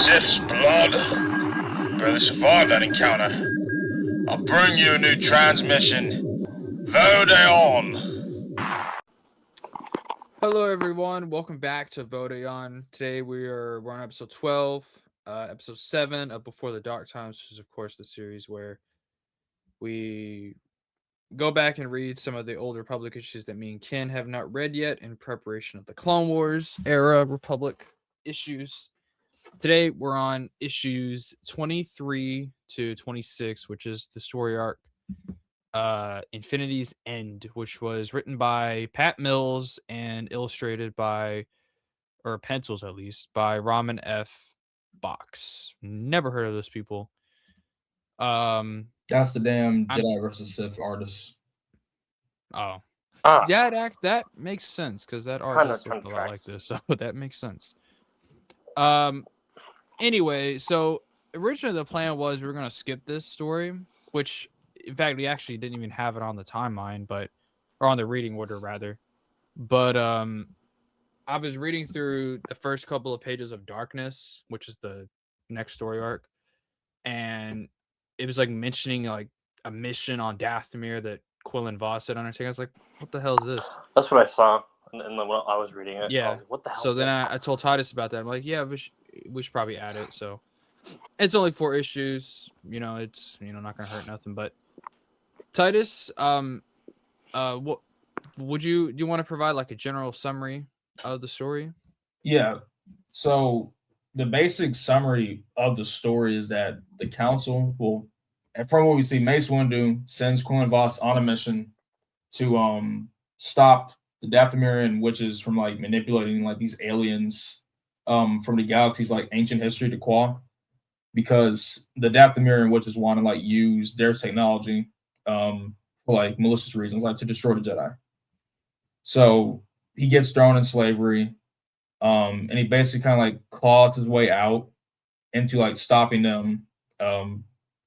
Sif's blood. Barely survived that encounter. I'll bring you a new transmission. Vode An. Hello, everyone. Welcome back to Vode An. Today we're on episode 12, episode 7 of Before the Dark Times, which is, of course, the series where we go back and read some of the old Republic issues that me and Ken have not read yet in preparation of the Clone Wars era Republic issues. Today we're on issues 23 to 26, which is the story arc Infinity's End, which was written by Pat Mills and illustrated by, or pencils at least, by Ramen F. Box. Never heard of those people. That's the damn Jedi versus Sith artist. Oh. Ah, That makes sense because that art Kinda looks a lot like tracks. this, so that makes sense. Anyway, so originally the plan was we were gonna skip this story, which in fact we actually didn't even have it on the timeline, or on the reading order rather. But I was reading through the first couple of pages of Darkness, which is the next story arc, and it was like mentioning like a mission on Dathomir that Quillen Voss had undertaken. I was like, what the hell is this? That's what I saw, and then when I was reading it, Yeah. I was like, what the hell So is then this? I told Tidus about that. I'm like, yeah, we should probably add it. So it's only 4 issues. It's not gonna hurt nothing. But Tidus, what do you want to provide like a general summary of the story? Yeah. So the basic summary of the story is that the council will, and from what we see, Mace Windu sends Quillen Voss on a mission to stop the Dathomirian witches from like manipulating like these aliens from the galaxy's like ancient history to Qua, because the Dathomirian witches want to like use their technology for like malicious reasons, like to destroy the Jedi. So he gets thrown in slavery, and he basically kind of like claws his way out into like stopping them,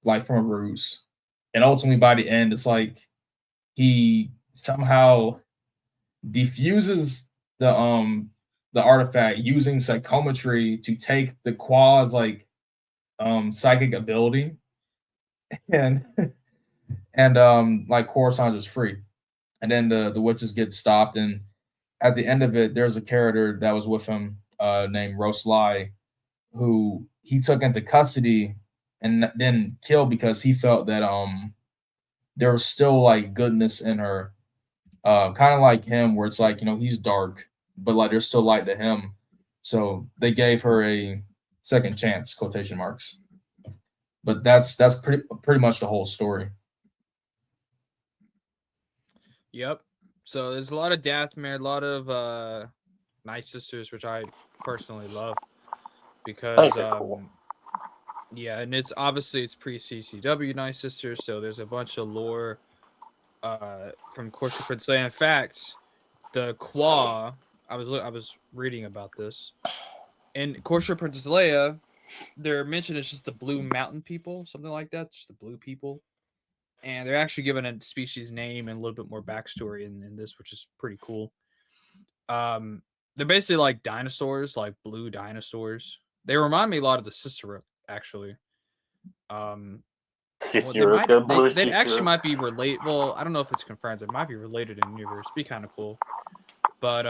like from a ruse. And ultimately, by the end, it's like he somehow defuses the artifact using psychometry to take the Qua's like psychic ability, and like Coruscant is free. And then the witches get stopped, and at the end of it, there's a character that was with him named Roslai, who he took into custody and then killed because he felt that there was still like goodness in her, kind of like him, where it's like he's dark, but like there's still light to him. So they gave her a second chance, quotation marks. But that's pretty much the whole story. Yep. So there's a lot of Dathomir, a lot of Night Sisters, which I personally love because Cool. yeah, and it's pre-CCW Night Sisters, so there's a bunch of lore from Course of Prince Leia. In fact, the Qua, I was reading about this. In Course of Princess Leia, they're mentioned as just the Blue Mountain people, something like that, just the blue people. And they're actually given a species name and a little bit more backstory in this, which is pretty cool. They're basically like dinosaurs, like blue dinosaurs. They remind me a lot of the Cicero, actually. Cicero, the blue They actually Cicero. might be related. Well, I don't know if it's confirmed. It might be related in the universe. Be kind of cool. But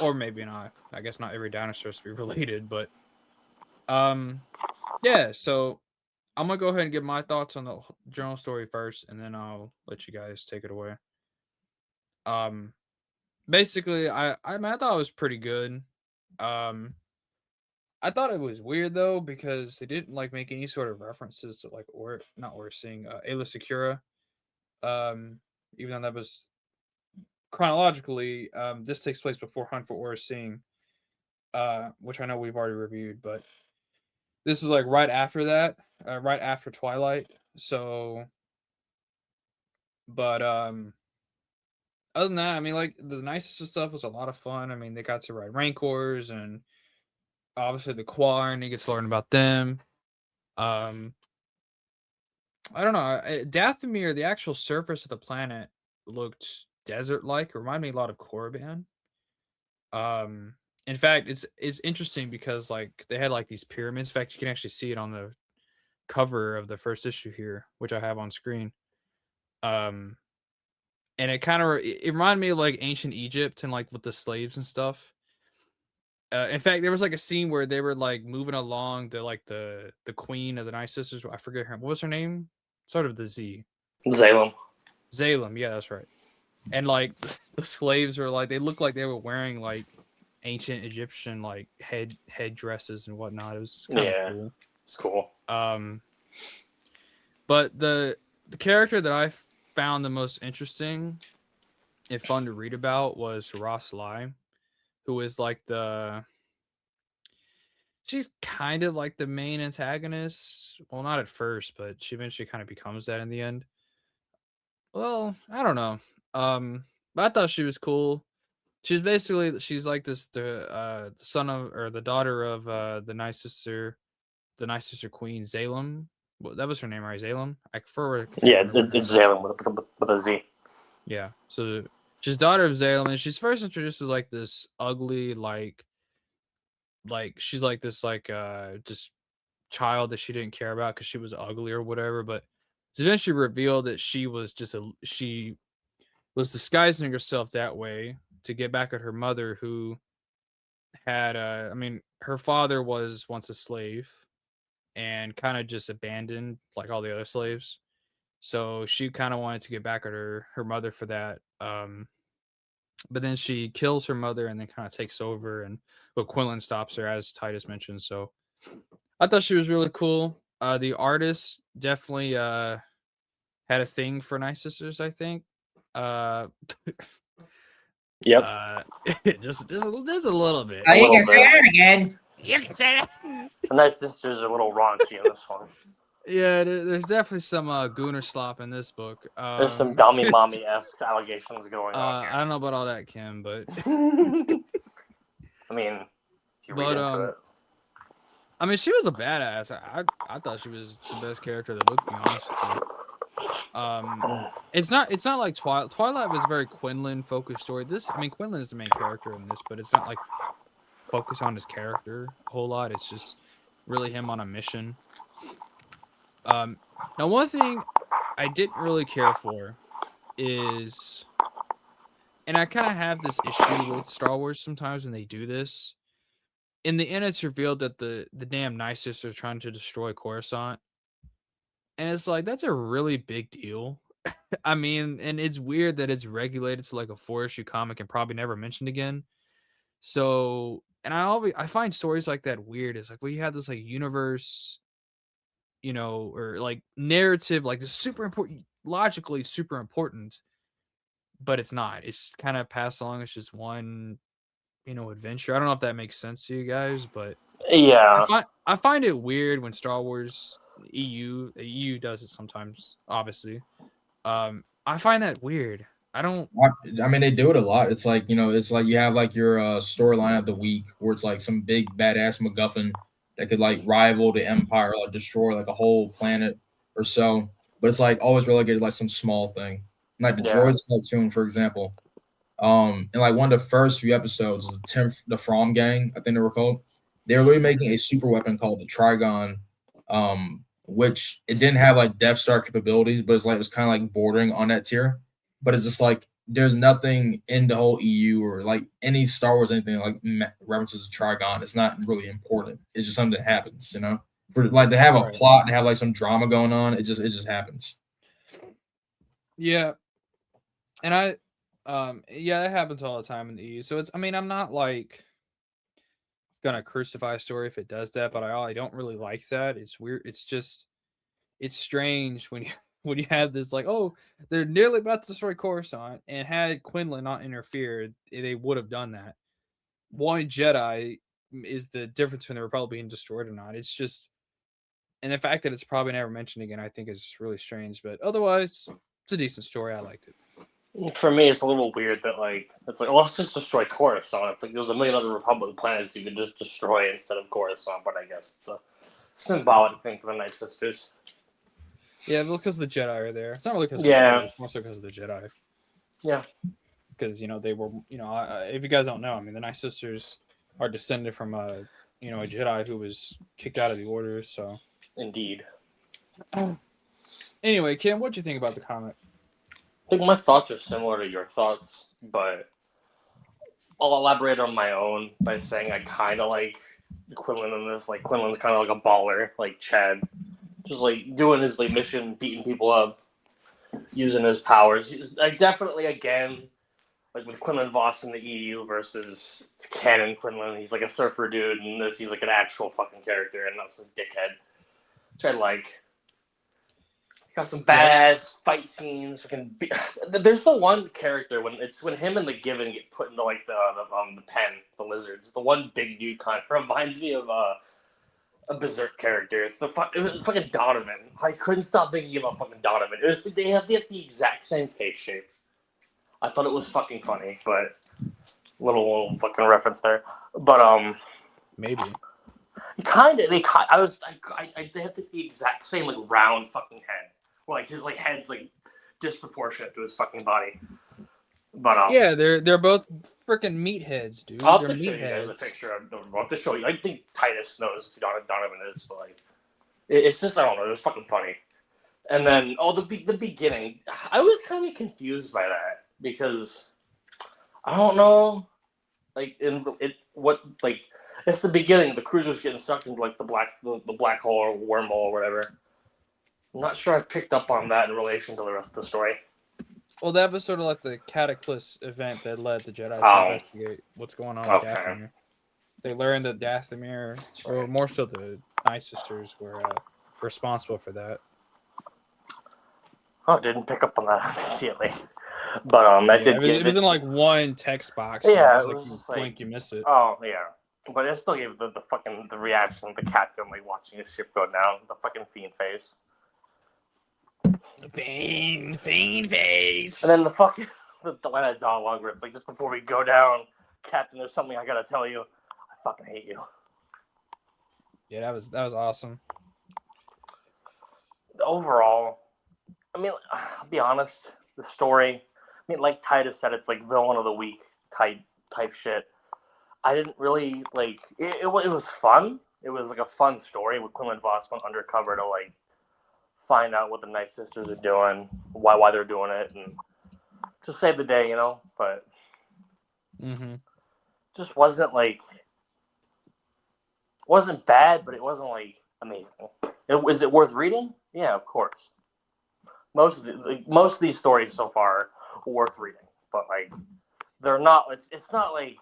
or maybe not. I guess not every dinosaur is to be related, but yeah. So I'm gonna go ahead and give my thoughts on the general story first, and then I'll let you guys take it away. Basically, I thought it was pretty good. I thought it was weird though because they didn't like make any sort of references to like Ayla Secura. Even though that was chronologically, this takes place before Hunt for Aura Sing, which I know we've already reviewed, but this is like right after that, right after Twilight. So, but other than that, I mean, like the nicest stuff was a lot of fun. I mean, they got to ride Rancors and obviously the Quar, and he gets to learn about them. I don't know. Dathomir, the actual surface of the planet looked desert-like. It reminded me a lot of Korriban. In fact, it's interesting because like they had like these pyramids. In fact, you can actually see it on the cover of the first issue here, which I have on screen. Um, and it kind of it reminded me of like ancient Egypt and like with the slaves and stuff. In fact, there was like a scene where they were like moving along the queen of the Night Sisters. I forget her. What was her name? Sort of the Z. Zalem. Zalem. Yeah, that's right. And like the slaves were like they looked like they were wearing like ancient Egyptian like head dresses and whatnot. It was kind of cool. It's cool. But the character that I found the most interesting and fun to read about was Ross Lai, who is like she's kind of like the main antagonist. Well, not at first, but she eventually kind of becomes that in the end. Well, I don't know. But I thought she was cool. She's like this the son of or the daughter of the Night Sister Queen Zalem. Well, that was her name, right? Zalem. I prefer. Yeah, it's Zalem with a Z. Yeah. So she's daughter of Zalem, and she's first introduced as like this ugly, like she's like this just child that she didn't care about because she was ugly or whatever. But it's eventually revealed that she was disguising herself that way to get back at her mother, who had her father was once a slave and kind of just abandoned like all the other slaves. So she kind of wanted to get back at her mother for that. But then she kills her mother and then kind of takes over, but Quinlan stops her, as Tidus mentioned. So I thought she was really cool. The artist definitely had a thing for Night Sisters, I think. Yep. Just a little bit. Oh, you can say that again. You can say that. The Night Sisters are a little raunchy in this one. Yeah, there's definitely some gooner slop in this book. There's some dummy mommy-esque allegations going on here. I don't know about all that, Kim, but I mean, if you read into it. I mean, she was a badass. I thought she was the best character of the book, to be honest with you. It's not like Twilight. Twilight was a very Quinlan focused story. Quinlan is the main character in this, but it's not like focus on his character a whole lot. It's just really him on a mission. Now one thing I didn't really care for is, and I kind of have this issue with Star Wars sometimes when they do this. In the end, it's revealed that the damn Night Sisters are trying to destroy Coruscant. And it's like, that's a really big deal. I mean, and it's weird that it's regulated to like a 4-issue comic and probably never mentioned again. So, and I find stories like that weird. It's like, well, you have this like universe, or like narrative, like this super important, logically super important, but it's not. It's kind of passed along as just one, adventure. I don't know if that makes sense to you guys, but yeah, I find it weird when Star Wars EU does it sometimes, obviously. I find that weird. I mean, they do it a lot. It's like, it's like you have like your storyline of the week where it's like some big badass MacGuffin that could like rival the Empire, like destroy like a whole planet or so. But it's like always relegated like some small thing. Like the Droids cartoon, for example. In like one of the first few episodes, the From Gang, I think they were called. They were really making a super weapon called the Trigon, which it didn't have like Death Star capabilities, but it was kind of like bordering on that tier. But it's just like there's nothing in the whole EU or like any Star Wars anything like references to Trigon. It's not really important. It's just something that happens, For like to have a plot, to have like some drama going on, it just happens. Yeah, and that happens all the time in the EU. So I'm not like gonna crucify a story if it does that, but I don't really like that. It's weird. It's strange when you have this like, oh, they're nearly about to destroy Coruscant, and had Quinlan not interfered, they would have done that. One Jedi is the difference between the Republic being destroyed or not. It's just, and the fact that it's probably never mentioned again, I think is really strange. But otherwise, it's a decent story. I liked it. For me, it's a little weird that it's like, well, let's just destroy Coruscant. It's like there's a million other Republic planets you could just destroy instead of Coruscant, but I guess it's a symbolic thing for the Night Sisters. Yeah, because the Jedi are there. It's not really because of the Jedi, it's more so because of the Jedi. Yeah. Because, they were, if you guys don't know, the Night Sisters are descended from a Jedi who was kicked out of the Order. So Indeed. anyway, Kim, what'd you think about the comic? I think my thoughts are similar to your thoughts, but I'll elaborate on my own by saying I kind of like Quinlan in this. Like Quinlan's kind of like a baller, like Chad, just like doing his like mission, beating people up, using his powers. He's, like definitely again, like with Quinlan Voss in the EU versus canon Quinlan. He's like a surfer dude, and this he's like an actual fucking character and not some dickhead. Which I like. Got some badass fight scenes. There's the one character when him and the Given get put into like the pen, the lizards. The one big dude kind of reminds me of a Berserk character. It was fucking Donovan. I couldn't stop thinking about fucking Donovan. They have the exact same face shape. I thought it was fucking funny, but little fucking reference there. But Maybe. they have the exact same like round fucking head. Like his like head's like disproportionate to his fucking body. But yeah, they're both freaking meatheads, dude. I'll They're have to show you guys a picture. I'll have to show you. I think Tidus knows who Donovan is, but like it's just I don't know. It was fucking funny. And then the beginning, I was kind of confused by that because I don't know, like it's the beginning. The cruiser's getting sucked into like the black hole or wormhole or whatever. I'm not sure I picked up on that in relation to the rest of the story. Well, that was sort of like the Cataclysm event that led the Jedi to investigate what's going on with Dathomir. They learned that Dathomir, or more so the Night Sisters, were responsible for that. Oh, didn't pick up on that immediately. But It was in like one text box. Yeah, so it was like you blink, you miss it. Oh yeah, but it still gave the reaction of the captain like watching his ship go down. The fucking fiend face. Fiend face. And then the fucking the dialogue where it's like, just before we go down, Captain, there's something I gotta tell you. I fucking hate you. Yeah, that was awesome. Overall, I mean, I'll be honest, the story, I mean, like Tidus said, it's like villain of the week type shit. I didn't really like it. It was fun. It was like a fun story with Quinlan Voss went undercover to like find out what the Night Sisters are doing, why they're doing it, and just save the day, you know. But just wasn't bad, but it wasn't like amazing. Is it worth reading? Yeah, of course. Most of these stories so far are worth reading, but like they're not. It's not like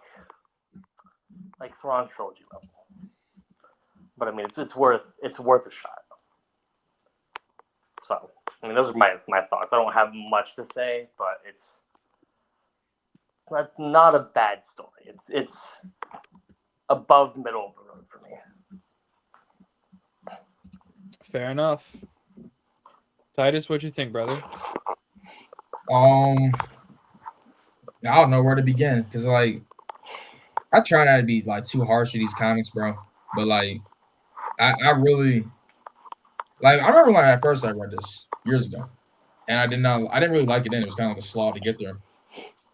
Thrawn trilogy level. But I mean, it's worth a shot. So, I mean, those are my thoughts. I don't have much to say, but it's not a bad story. It's above middle of the road for me. Fair enough. Tidus, what you think, brother? I don't know where to begin because like I try not to be like too harsh with these comics, bro. But like I really like I remember when I read this years ago, and I didn't really like it then. It was kind of like a slog to get there.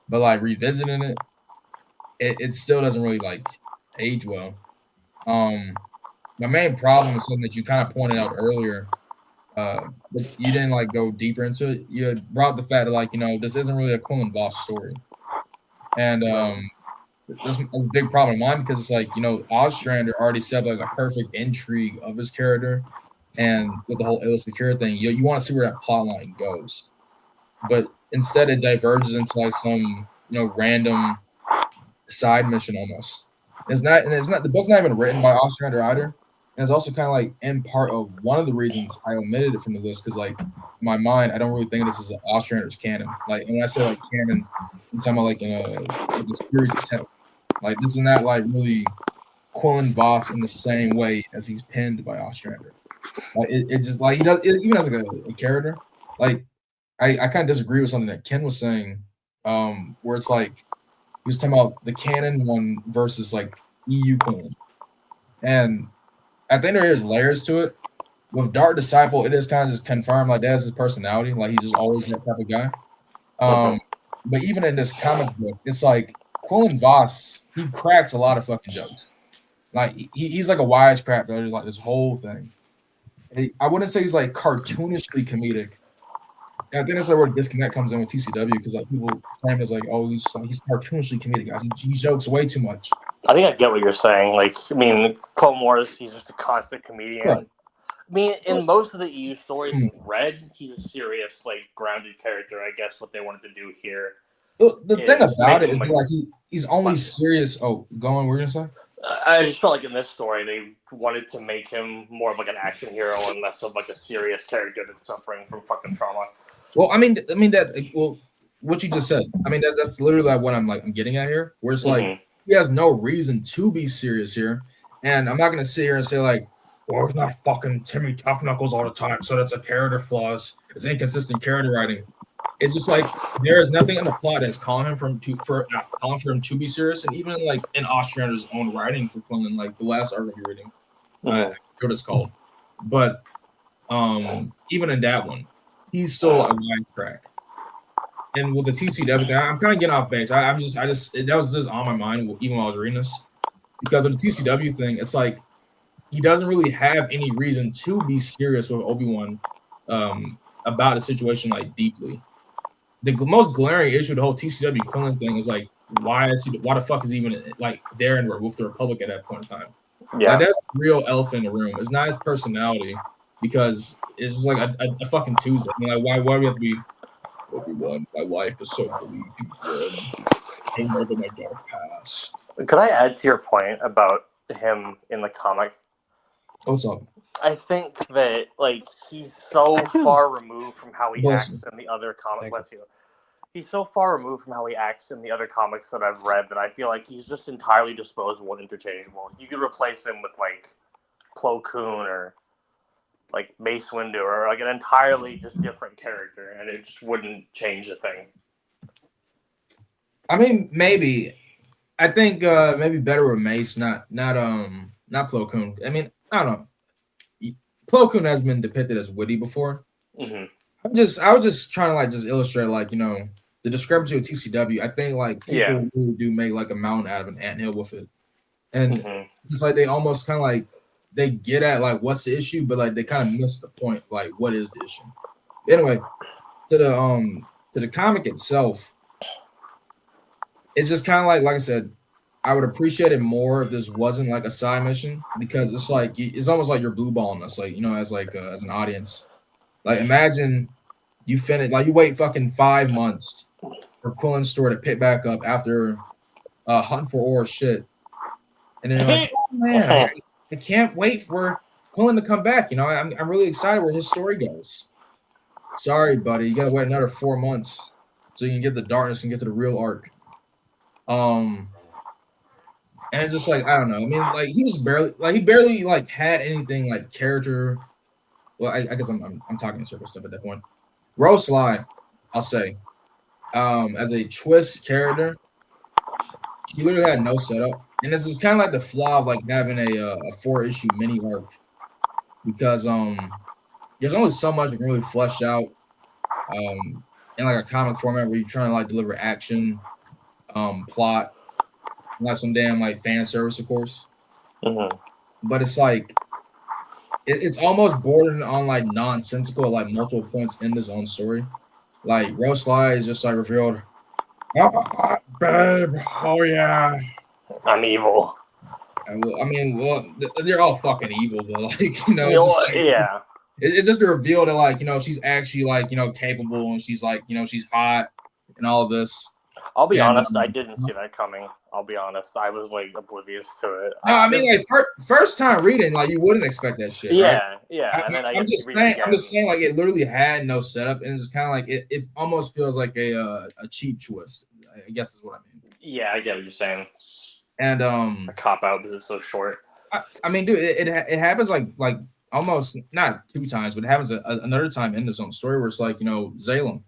But like revisiting it still doesn't really like age well. My main problem is something that you kind of pointed out earlier. But you didn't like go deeper into it. You brought the fact that like, this isn't really a Quinlan Voss story. And that's a big problem of mine because it's like, Ostrander already set up like a perfect intrigue of his character. And with the whole Illa Secure thing, you want to see where that plot line goes. But instead it diverges into like some, random side mission almost. It's not the book's not even written by Ostrander either. And it's also kind of like in part of one of the reasons I omitted it from the list because like in my mind, I don't really think this is Ostrander's canon. Like when I say like canon, I'm talking about like in a series of texts. Like this is not like really Quinlan Voss in the same way as he's penned by Ostrander. Like it just like he does it, even as like a character. Like I kind of disagree with something that Ken was saying, where it's like he was talking about the canon one versus like EU Quinlan. And I think there is layers to it. With Dark Disciple, it is kind of just confirmed like that's his personality. Like he's just always that type of guy. But even in this comic book, it's like Quillen Voss, he cracks a lot of fucking jokes. Like he's like a wisecrack, but there's like this whole thing. I wouldn't say he's like cartoonishly comedic. I think that's where the disconnect comes in with TCW because like people frame it as like, oh, he's cartoonishly comedic, guys. He jokes way too much. I think I get what you're saying. Like, I mean, Clone Wars, he's just a constant comedian. Right. I mean, in most of the EU stories we've read, he's a serious, like, grounded character. I guess what they wanted to do here. The thing about it is like he's only serious. Oh, go on. We're gonna say. I just felt like in this story they wanted to make him more of like an action hero and less of like a serious character that's suffering from fucking trauma. Well, I mean that. Well, what you just said. I mean that's literally like what I'm getting at here. Where it's like he has no reason to be serious here, and I'm not gonna sit here and say like, well, it's not fucking Timmy Tough Knuckles all the time, so that's a character flaws. It's inconsistent character writing. It's just like there is nothing in the plot that's calling him for him to be serious, and even like in Ostrander's own writing for Quinlan, like the last article you're reading, I forget what it's called, but even in that one, he's still a wisecrack. And with the TCW thing, I'm kind of getting off base. That was just on my mind even while I was reading this, because with the TCW thing, it's like he doesn't really have any reason to be serious with Obi-Wan about a situation like deeply. The most glaring issue of the whole TCW Quinlan thing is like, why the fuck is he even like there and with the Republic at that point in time? Yeah, like, that's the real elephant in the room. It's not his personality, because it's just like a fucking Tuesday. I mean, like, why do we have to be Obi-Wan? My life is so bleak and over my dark past. Could I add to your point about him in the comic? What's up? I think that like he's so far removed from how he acts in the other comic. He's so far removed from how he acts in the other comics that I've read that I feel like he's just entirely disposable and interchangeable. You could replace him with like Plo Koon or like Mace Windu or like an entirely just different character, and it just wouldn't change a thing. I mean, maybe. I think maybe better with Mace, not Plo Koon. I mean, I don't know. Plo Koon has been depicted as witty before. I was just trying to like just illustrate like, you know, the discrepancy with TCW. I think like people really do make like a mountain out of an anthill with it, and it's like they almost kind of like they get at like what's the issue, but like they kind of miss the point. Like, what is the issue? Anyway, to the comic itself, it's just kind of like I said, I would appreciate it more if this wasn't like a side mission, because it's like it's almost like you're blue balling us, like, you know, as like as an audience. Like, imagine you finish like you wait fucking 5 months for Quillen's story to pick back up after hunting for ore shit, and then you're like, oh, man, I can't wait for Quillen to come back. You know, I'm really excited where his story goes. Sorry, buddy, you gotta wait another 4 months so you can get the darkness and get to the real arc. And it's just like, I don't know. I mean, like he barely like had anything like character. Well, I guess I'm talking in circle stuff at that point. Rose Sly, I'll say, as a twist character, she literally had no setup, and this is kind of like the flaw of like having a 4-issue mini arc, because there's only so much you can really flesh out in like a comic format where you're trying to like deliver action, plot. Not some damn like fan service, of course. But it's like it's almost bordering on like nonsensical at like multiple points in his own story. Like Rose Sly is just like revealed, oh, babe, oh yeah, I'm evil. I mean, well, they're all fucking evil, but like, you know, it's just like, yeah, it's just a reveal that like, you know, she's actually like, you know, capable, and she's like, you know, she's hot and all of this. I'll be honest, I didn't see that coming. I'll be honest, I was like oblivious to it. No, I mean, like first time reading, like you wouldn't expect that shit. Yeah, right? Yeah. And then I'm just saying, like it literally had no setup, and it's just kind of like it almost feels like a cheap twist. I guess is what I mean. Yeah, I get what you're saying. And a cop out because it's so short. I mean, dude, it happens like almost not 2 times, but it happens another time in this own story where it's like, you know, Zalem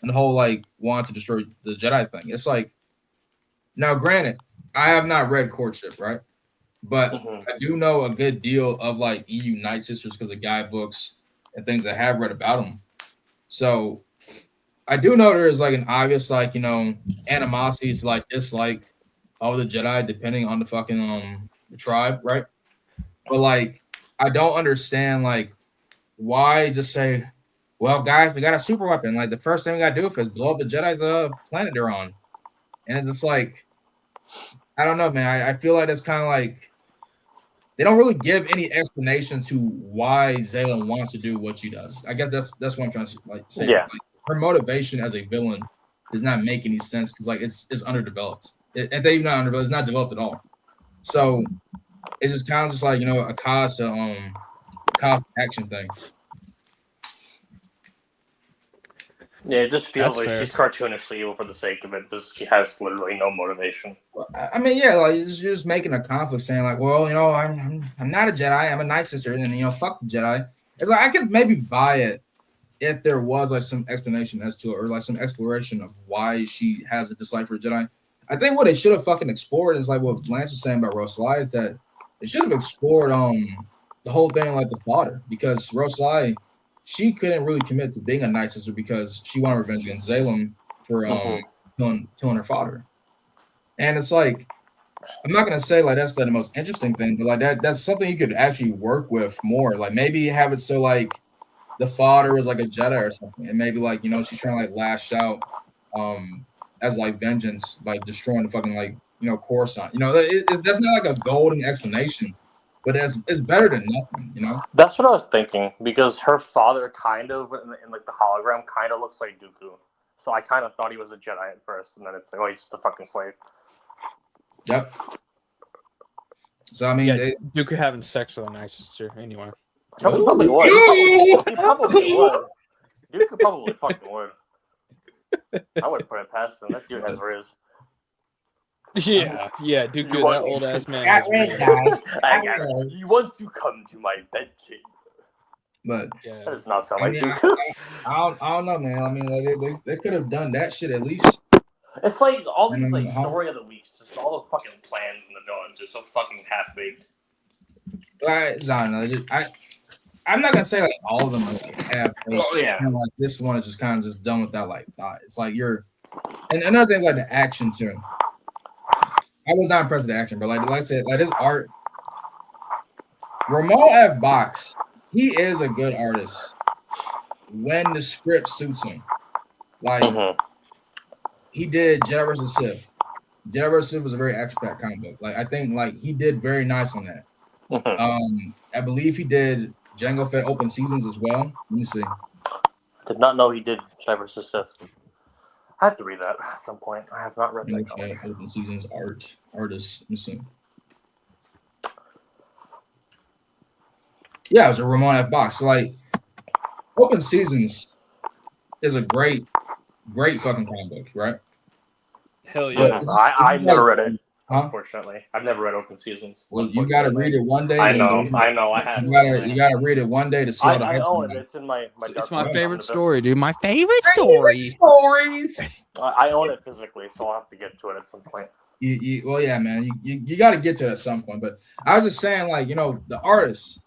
and the whole like want to destroy the Jedi thing. It's like, now granted, I have not read Courtship, right? But I do know a good deal of like EU Night Sisters because of guidebooks and things I have read about them. So I do know there is like an obvious like, you know, animosity to like dislike of the Jedi, depending on the fucking the tribe, right? But like, I don't understand like why just say, well, guys, we got a super weapon. Like the first thing we gotta do is blow up the Jedi's planet they're on. And it's just like, I don't know, man. I feel like that's kind of like they don't really give any explanation to why Zayla wants to do what she does. I guess that's what I'm trying to like say. Yeah. Like, her motivation as a villain does not make any sense because like it's underdeveloped. And they even not underdeveloped, it's not developed at all. So it's just kind of just like a cause action thing. Yeah, it just feels That's like fair. she's cartoonishly evil for the sake of it, because she has literally no motivation. I mean, yeah, like you're just making a conflict, saying like, well, I'm not a Jedi, I'm a Night Sister, and fuck the Jedi. It's like I could maybe buy it if there was like some explanation as to it, or like some exploration of why she has a dislike for Jedi. I think what they should have fucking explored is like what Blanche was saying about Rosalai, is that they should have explored the whole thing like the father, because Rosalai, she couldn't really commit to being a Night Sister because she wanted revenge against Zalem for killing her father. And it's like, I'm not gonna say like that's the most interesting thing, but like that's something you could actually work with more. Like maybe have it so like the father is like a Jedi or something, and maybe like she's trying to like lash out as like vengeance by destroying the fucking like Coruscant. That's not like a golden explanation, but it's better than nothing. That's what I was thinking, because her father kind of, in like the hologram, kind of looks like Dooku. So I kind of thought he was a Jedi at first, and then it's like, oh, he's just a fucking slave. Yep. So I mean, Yeah, Dooku having sex with a Night Sister anyway. He probably would. He probably would. Dooku probably fucking would. I wouldn't put it past him. That dude has riz. Yeah, Dooku, that old ass man. Got has rid, riz. guys. You want to come to my bed, kid? but That Yeah. does not sound I like mean, Dooku. I don't know, man. I mean, like, they could have done that shit at least. It's like all these like Uh-huh. story of the weeks, just all the fucking plans and the villains are so fucking half baked. I don't know. I'm not gonna say like all of them are like half. Oh, yeah. Kind of like this one is just kind of just done without like thought. It's like and another thing like the action too. I was not impressed with the action, but like I said, like this art. Ramon F. Box, he is a good artist when the script suits him. Like he did Jedi vs. Sith. Jedi vs. Sith was a very action-packed comic book. Like I think like he did very nice on that. I believe he did Jango Fett Open Seasons as well. Let me see. Did not know he did Jedi vs. Sith. I have to read that at some point. I have not read that Jango comic. Fett Open Seasons artist. Let me see. Yeah, it was a Ramon F. Box. So like Open Seasons is a great fucking comic book, right? Hell yeah. But I never read it. Huh? Unfortunately, I've never read Open Seasons. Well, you got to read it one day. I know. I have. You gotta read it one day to see all the I hype own on it. It's in my. It's dark my room. favorite story, dude. My favorite stories. I own it physically, so I'll have to get to it at some point. Well, yeah, man. You got to get to it at some point. But I was just saying, like, the artist,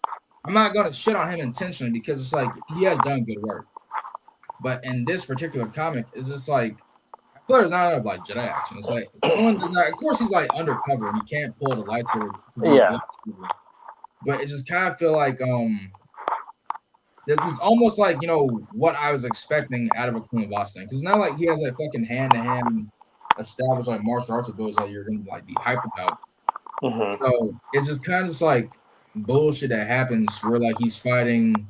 I'm not going to shit on him intentionally because it's like he has done good work. But in this particular comic, it's just like, Claire's not enough like Jedi action. It's like, of course, he's like undercover and he can't pull the lightsaber. Yeah. But it just kind of feel like, it's almost like, what I was expecting out of a Queen Voss thing. Because it's not like he has like fucking hand-to-hand established like martial arts abilities that you're gonna like be hyped about. So it's just kind of just like bullshit that happens where like he's fighting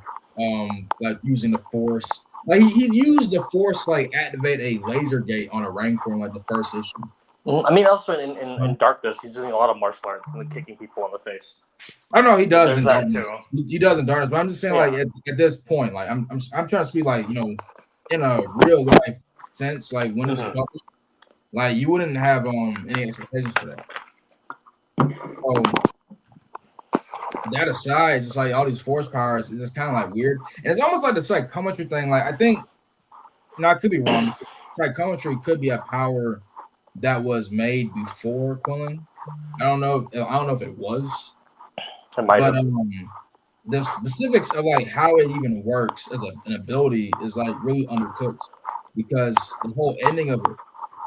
like using the force. Like he used the force to like activate a laser gate on a Rancor in like the first issue. I mean, also in Darkness, he's doing a lot of martial arts and kicking people in the face. I know he does. There's in that Darkness. too. He does in Darkness, but I'm just saying, like at this point, like I'm trying to speak like in a real life sense, like when it's published, like you wouldn't have any expectations for that. So that aside, just like all these force powers is just kind of like weird, and it's almost like the psychometry thing. Like I think, I could be wrong. Because psychometry could be a power that was made before Quillen. I don't know if it was. It might have. The specifics of like how it even works as an ability is like really undercooked because the whole ending of it,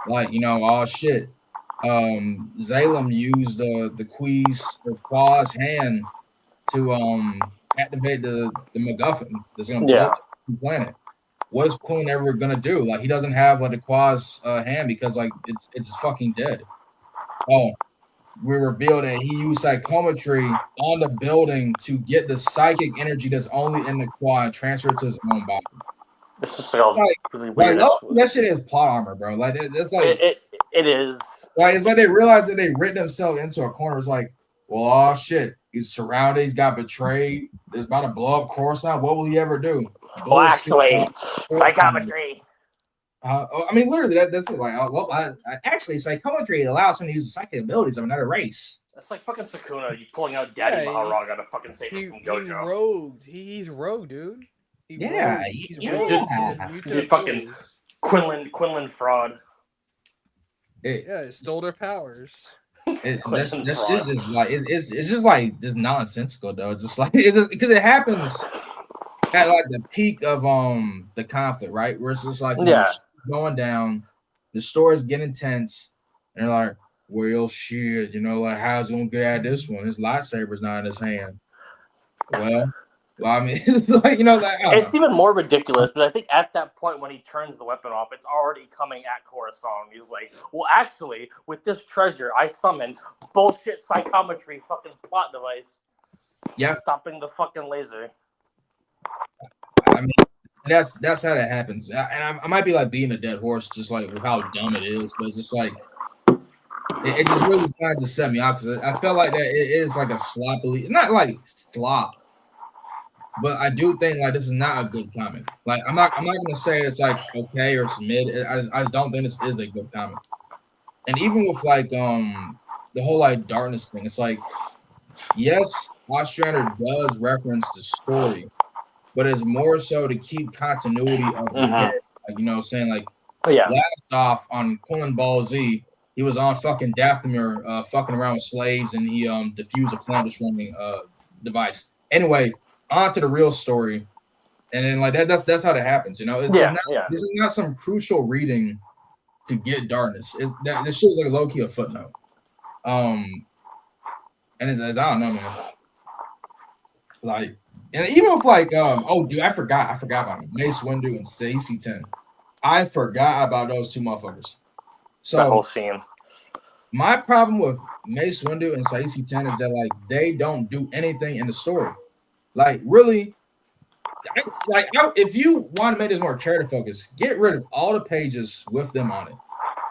like oh shit, Zalem used the Qua's hand to activate the MacGuffin that's gonna blow up the planet. What is Quillen ever gonna do? Like he doesn't have like the Qua's hand because like it's fucking dead. Oh, we revealed that he used psychometry on the building to get the psychic energy that's only in the Qua and transfer it to his own body. It's just like really weird. That shit is plot armor, bro. Like that's like it is. Like it's like they realized that they written themselves into a corner. It's like, well, oh shit, he's surrounded, he's got betrayed, there's about to blow up Coruscant. What will he ever do? Well, actually, psychometry. I mean, literally, that's it. Like, actually, psychometry allows him to use the psychic abilities of another race. That's like fucking Sukuna. You pulling out Daddy Maharag out of fucking save him from Gojo. He's rogue. He's rogue, dude. He's fucking Quinlan fraud. It stole their powers. That's just like it's just like just nonsensical though. Just like because it happens at like the peak of the conflict, right? Where it's just like going down, the stories get intense, and they're like, well, shit, like how's he gonna get out of this one? His lightsaber's not in his hand. Well, I mean, it's like it's even more ridiculous. But I think at that point when he turns the weapon off, it's already coming at Coruscant. He's like, well, actually, with this treasure, I summoned bullshit psychometry fucking plot device. Yeah, stopping the fucking laser. I mean, that's how that happens. And I might be like being a dead horse, just like with how dumb it is, but it's just like it just really started to set me off because I felt like that it is like a sloppily, not like flop, but I do think like this is not a good comic. Like I'm not gonna say it's like okay or it's mid. I just don't think this is a good comic. And even with like the whole like darkness thing, it's like yes, Ostrander does reference the story, but it's more so to keep continuity of the head. Like saying like last off on Quillen Ball Z, he was on fucking Dathomir fucking around with slaves and he diffused a plant destroying device. Anyway, on to the real story. And then like that's how that happens, This is not some crucial reading to get darkness. This shit is like a low-key a footnote. And it's I don't know, man. Like, and even with like dude, I forgot about him. Mace Windu and AC-10. I forgot about those two motherfuckers. So the whole scene. My problem with Mace Windu and AC-10 is that like they don't do anything in the story. Like really, if you want to make this more character focused, get rid of all the pages with them on it.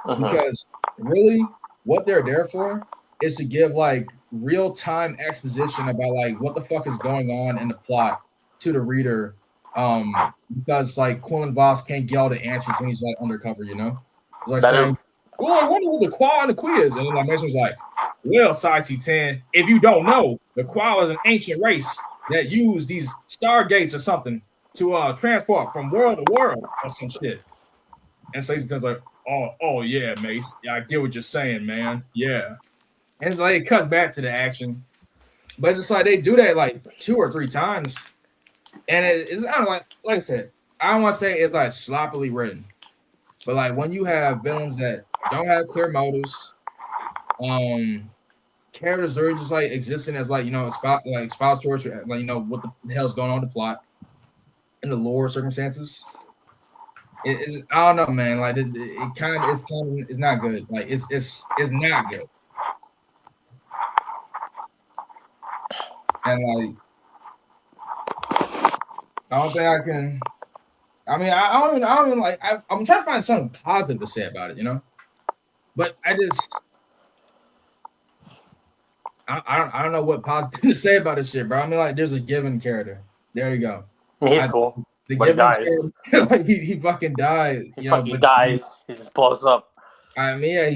Because really, what they're there for is to give like real-time exposition about like what the fuck is going on in the plot to the reader. Because like Quillen Voss can't get all the answers when he's like undercover, It's like saying, "Oh, I wonder what the Qua and the Qui is," and then like Mason's like, "Well, AC-10, if you don't know, the Qua is an ancient race that used these stargates or something to transport from world to world or some shit." And AC-10's like, "Oh yeah, Mace, yeah, I get what you're saying, man. Yeah." And like it cuts back to the action, but it's just like they do that like 2 or 3 times, and it's I don't like I said, I don't want to say it's like sloppily written, but like when you have villains that don't have clear motives, characters are just like existing as like expositors, like what the hell's going on in the plot, in the lore circumstances. I don't know, man. Like it's not good. Like it's not good. And like, I don't think I can. I mean, I don't even like. I'm trying to find something positive to say about it, But I don't know what positive to say about this shit, bro. I mean, like, there's a given character. There you go. He's cool. The but he dies. Like he fucking died. He fucking dies. He just blows up. I mean, yeah,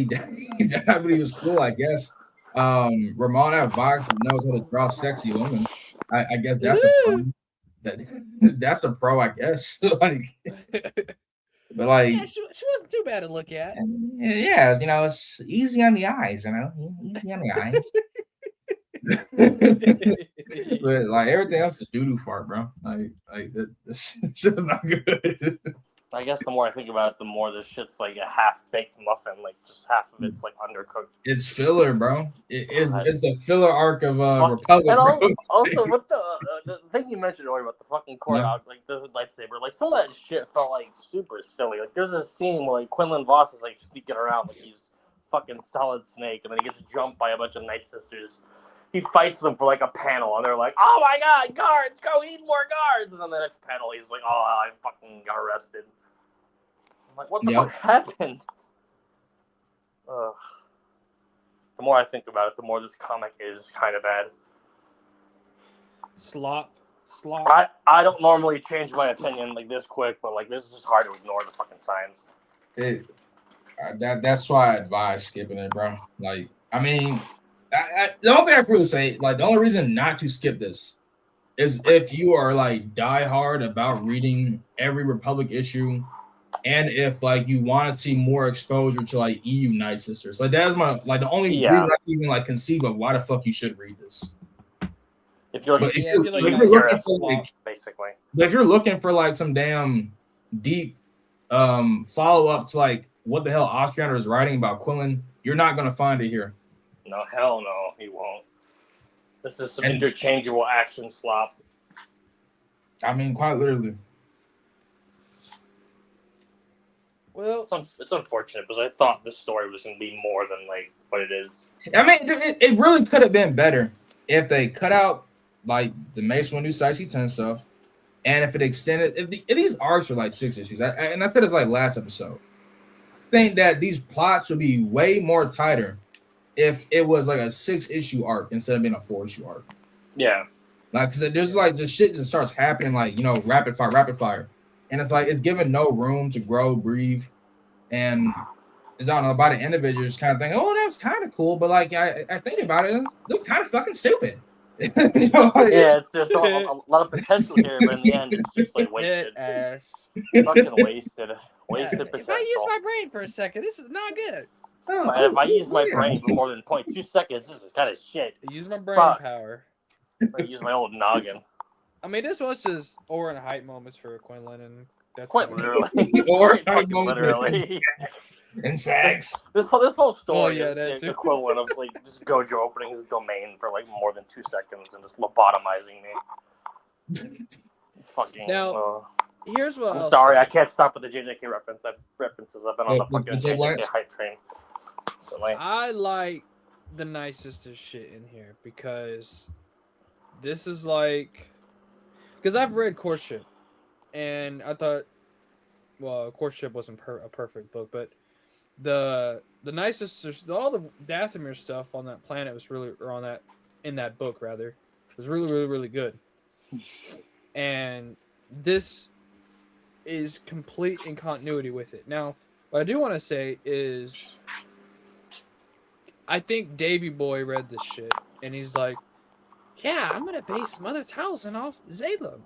he died, but he was cool, I guess. Ramona Vox knows how to draw sexy women. I guess that's a pro. That's a pro, I guess. Like, but like, yeah, she wasn't too bad to look at. Yeah, it's easy on the eyes, easy on the eyes. But like everything else is doo-doo fart, bro. Like this shit is not good. I guess the more I think about it, the more this shit's like a half-baked muffin. Like, just half of it's like undercooked. It's filler, bro. God. It's the filler arc of Fuck. Republic, And bro. also with the thing you mentioned earlier about the fucking Yeah. like the lightsaber, like some of that shit felt like super silly. Like there's a scene where like Quinlan Voss is like sneaking around like he's fucking Solid Snake, and then he gets jumped by a bunch of Night Sisters. He fights them for like a panel, and they're like, "Oh my god, guards! Go, we need more guards!" And then the next panel, he's like, "Oh, I fucking got arrested." I'm like, what the Yep. fuck happened? Ugh. The more I think about it, the more this comic is kind of bad. Slop. I don't normally change my opinion like this quick, but like this is just hard to ignore the fucking signs. That's why I advise skipping it, bro. Like, I mean, the only thing I can really say, like, the only reason not to skip this is if you are like diehard about reading every Republic issue, and if like you want to see more exposure to like EU Night Sisters. Like that's my like the only reason I can even like conceive of why the fuck you should read this. If you're like, But if Yeah, you're, if you're if like, you're you're looking a for slop. like, basically. but if you're looking for like some damn deep follow up to like what the hell Ostrander is writing about Quinlan, you're not gonna find it here. No, hell no, he won't. This is some And- interchangeable action slop. I mean, quite literally. Well, It's unfortunate because I thought this story was gonna be more than like what it is. I mean, it really could have been better if they cut out like the Mace Windu CC10 stuff, and if it extended. If these arcs are like 6 issues, and I said it's like last episode, I think that these plots would be way more tighter if it was like a 6-issue arc instead of being a 4-issue arc. Yeah. Like, because there's like this shit just starts happening, like, you know, rapid fire, and it's like it's given no room to grow, breathe, and it's, I don't know, by the end of it, you're just kind of thinking, oh, that was kind of cool, but like I think about it, it was kind of fucking stupid. You know, like, Yeah, it's just a lot of potential here, but in the end, it's just like wasted. ass. Fucking wasted. Wasted If potential. I use my brain for a second, this is not good. If I use my brain for more than 0.2 seconds, this is kind of shit. I use my brain Fuck. power. I use my old noggin. I mean, this was just over and height moments for Quinlan, and that's Quite fine. literally. Or Quite fucking literally. and sex. This whole story Oh, yeah, is that's the it. equivalent of like just Gojo opening his domain for like more than 2 seconds and just lobotomizing me. Fucking. Now, Here's what I'm I'll sorry, say. I can't stop with the JJK references. I've been on the What- fucking what's that, JJK Lance? hype train. So like, I like the Night Sisters shit in here because this is like, because I've read Courtship, and I thought, well, Courtship wasn't a perfect book, but the Night Sisters, all the Dathomir stuff on that planet was really, or on that, in that book rather, was really, really, really good. And this is complete in continuity with it. Now, what I do want to say is, I think Davy Boy read this shit, and he's like, "Yeah, I'm gonna base Mother Talzin off Zalem,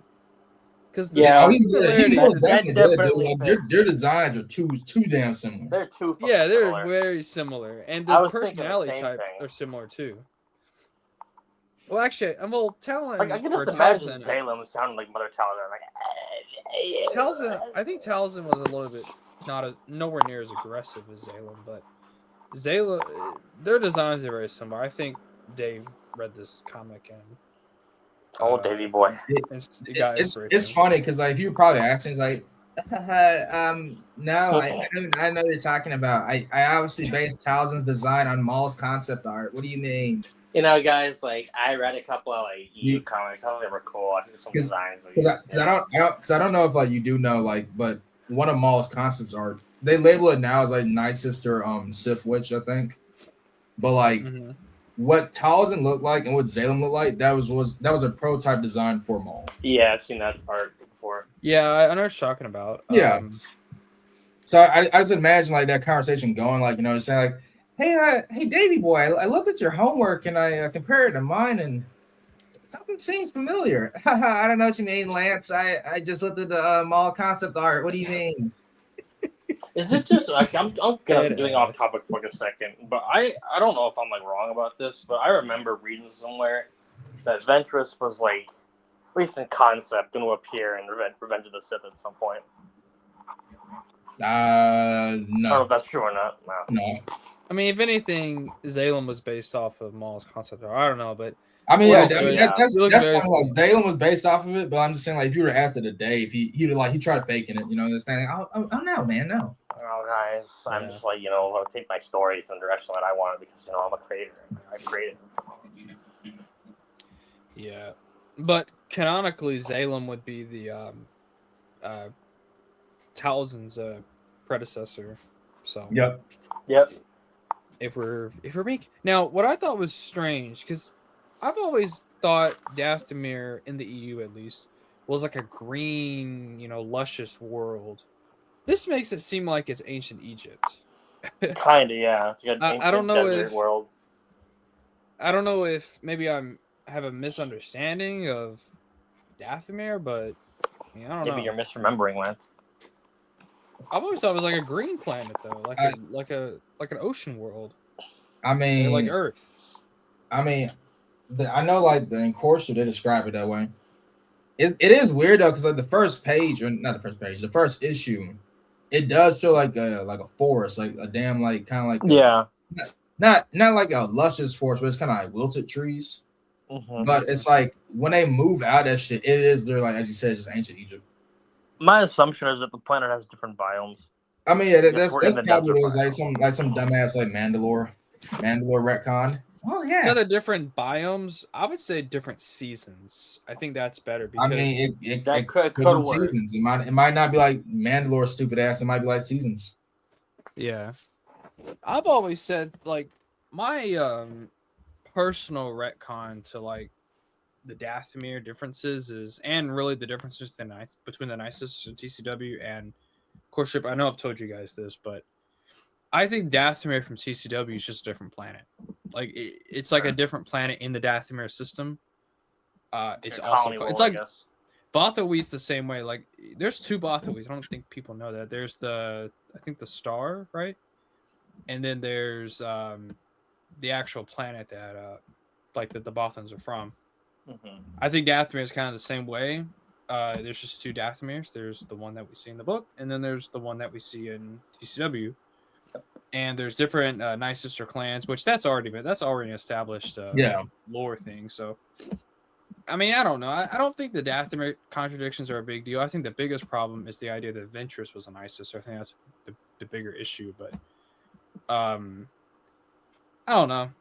because the Yeah, he similarities most is- definitely that did, definitely dude. Like, fits. their designs are too damn similar. they're too fucking yeah, they're similar. very similar, and I the was thinking the personality same type thing. are similar too. Well, actually, well, Talon Like, I can or just imagine Talzin, Salem sounding like Mother Talzin. Like, Talzin, I think Talzin was a little bit nowhere near as aggressive as Zalem, but Zalem, their designs are very similar. I think Dave read this comic and Oh, Davy boy. it got It's inspiration. funny because like you're probably asking like, no, I know what you're talking about. I obviously based Talzin's design on Maul's concept art. What do you mean? You know, guys, like I read a couple of like EU You- comics. I thought they were cool. I think some 'Cause- designs. Because I don't know if like you do know like, but one of Maul's concepts art, they label it now as like Night Sister Sith Witch, I think. But like Mhm. what Talzin looked like and what Zalem looked like, that was a prototype design for Maul. Yeah, I've seen that art before. Yeah, I know what you're talking about. Yeah. So I just imagine like that conversation going like, you know, saying like, hey Davy boy, I looked at your homework and I compared it to mine and something seems familiar. I don't know what you mean, Lance. I just looked at the Maul concept art. What do you mean? Is it just like I'm kind Dead of getting ass. off topic for like a second, but I don't know if I'm like wrong about this, but I remember reading somewhere that Ventress was like, at least in concept, going to appear in Revenge of the Sith at some point. I don't know No, if that's true or not. No. no. I mean, if anything, Zalem was based off of Maul's concept art. I don't know, but I mean, Well, I mean yeah. that's He looks that's very kind of like Zaylen was based off of it, but I'm just saying like if you were after the day, if he tried faking it, you know, this thing. Oh no, man, no. Oh, guys, I'm Yeah. just like, I'll take my stories in the direction that I want because, I'm a creator. I created. yeah. But canonically, Zalem would be the Talzin's predecessor. So Yep. Yep. if we're making now, what I thought was strange because I've always thought Dathomir in the EU at least was like a green, luscious world. This makes it seem like it's ancient Egypt. Kinda, yeah. It's like an I don't ancient know desert if world. I don't know if maybe I have a misunderstanding of Dathomir, but I don't know. Maybe you're misremembering, Lance. I've always thought it was like a green planet though, like an ocean world, I or mean, like Earth. I mean, I know like in Corsair they describe it that way. It is weird though because like the first page, or not the first page, the first issue, it does show like a forest, like a damn like kind of like Yeah. not like a luscious forest, but it's kind of like wilted trees. Mm-hmm. But it's like when they move out that shit, it is they're like as you said, just ancient Egypt. My assumption is that the planet has different biomes. I mean, yeah, Yes, that's we're in the probably desert is like some dumbass like Mandalore retcon. Oh So yeah, the different biomes, I would say different seasons. I think that's better because I mean it That could be work. seasons. It might not be like Mandalore stupid ass. It might be like seasons. yeah, I've always said like my personal retcon to like the Dathomir differences is, and really the differences between the Night Sisters and TCW and Courtship. I know I've told you guys this, but I think Dathomir from TCW is just a different planet. Like it's like a different planet in the Dathomir system. It's A also colony it's world, I like guess. Bothawee's the same way. Like there's two Bothawees. I don't think people know that. There's I think the star, right? And then there's the actual planet that like that the Bothans are from. Mm-hmm. I think Dathomir is kind of the same way. There's just two Dathomirs. There's the one that we see in the book, and then there's the one that we see in TCW. And there's different Night Sister clans, which that's already an established lore thing. So, I mean, I don't know. I don't think the Dathomir contradictions are a big deal. I think the biggest problem is the idea that Ventress was a Night Sister. I think that's the bigger issue. But, I don't know.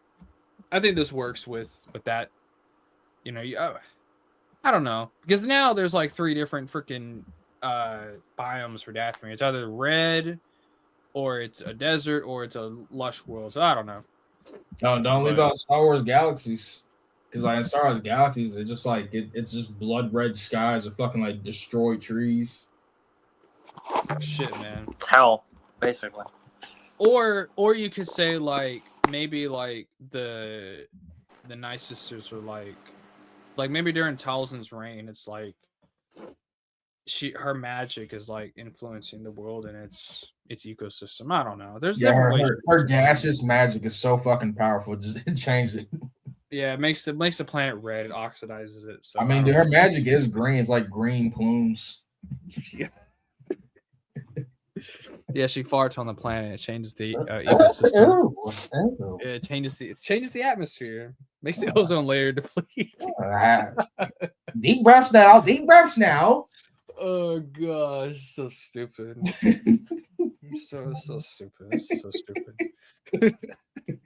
I think this works with that. I don't know, because now there's like 3 different freaking biomes for Dathomir. It's either red, or it's a desert, or it's a lush world. So I don't know. No, don't leave out Star Wars Galaxies. Because like in Star Wars Galaxies, it's just like it's just blood red skies or fucking like destroyed trees. Shit, man. It's hell, basically. Or you could say like maybe like the Night Sisters are like maybe during Talzin's reign, it's like her magic is like influencing the world and its ecosystem. I don't know. There's different ways. Her gaseous magic is so fucking powerful. Just change it. Yeah, it makes the planet red. It oxidizes it. So I mean, dude, her magic is green. It's like green plumes. Yeah, she farts on the planet. It changes the ecosystem. It changes the atmosphere. Makes the ozone layer deplete. Deep breaths now. Deep breaths now. Oh gosh, so stupid. so stupid. It's so stupid.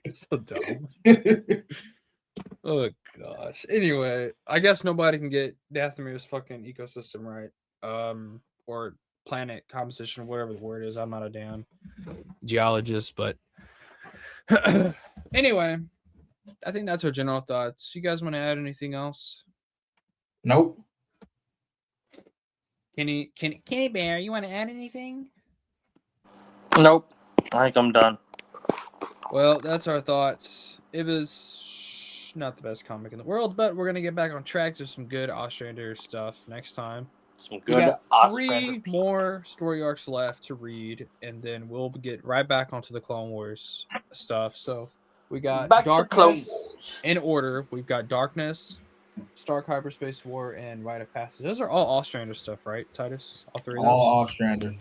It's so dumb. Oh gosh. Anyway, I guess nobody can get Dathomir's fucking ecosystem right. Or planet composition, whatever the word is. I'm not a damn geologist, but anyway, I think that's our general thoughts. You guys want to add anything else? Nope. Kenny Bear, you want to add anything? Nope. I think I'm done. Well, that's our thoughts. It was not the best comic in the world, but we're gonna get back on track to some good Ostrander stuff next time. Some We good got 3 more story arcs left to read, and then we'll get right back onto the Clone Wars stuff. So we got Back to Clone Darkness Wars. in order. We've got Darkness, Stark Hyperspace War, and Rite of Passage. Those are all Ostrander stuff, right, Tidus? All 3 of those? All Ostrander.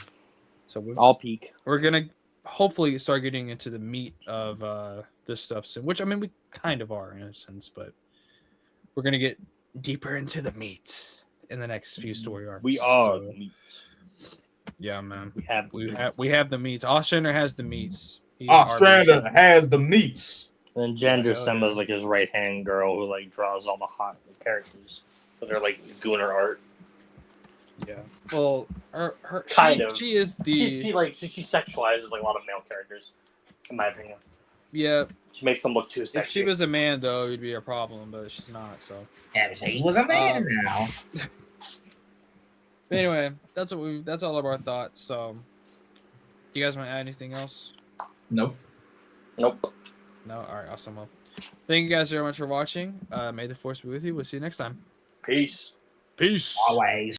So I'll peek. we're gonna hopefully start getting into the meat of this stuff soon. Which I mean, we kind of are in a sense, but we're gonna get deeper into the meats in the next few story arcs. We are So, the meat. yeah, man. We have the meats. We have the meats. Ostrander has the meets. He's our Ostrander meat. has the meats. And Gender hell Simba's yeah. like his right hand girl who like draws all the hot characters. But they're like gooner art. Yeah. Well, Kind of. She is the She sexualizes like a lot of male characters, in my opinion. yeah. She makes them look too If sexy. she was a man, though, it'd be a problem. But she's not. So. Yeah, but he was a man now. But anyway, that's all of our thoughts. So, do you guys want to add anything else? Nope. Nope. No. All right. Awesome. Well, thank you guys very much for watching. May the force be with you. We'll see you next time. Peace. Peace. Always.